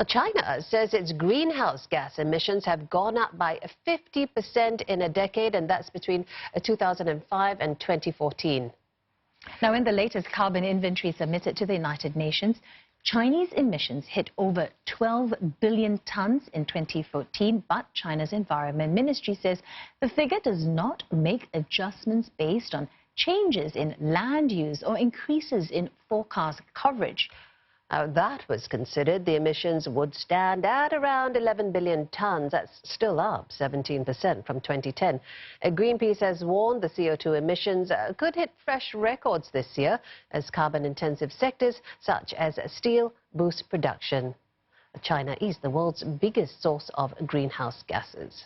China says its greenhouse gas emissions have gone up by 50% in a decade, and that's between 2005 and 2014. Now, in the latest carbon inventory submitted to the United Nations, Chinese emissions hit over 12 billion tons in 2014, but China's Environment Ministry says the figure does not make adjustments based on changes in land use or increases in forecast coverage. Now, that was considered, the emissions would stand at around 11 billion tons. That's still up 17% from 2010. Greenpeace has warned the CO2 emissions could hit fresh records this year as carbon-intensive sectors such as steel boost production. China is the world's biggest source of greenhouse gases.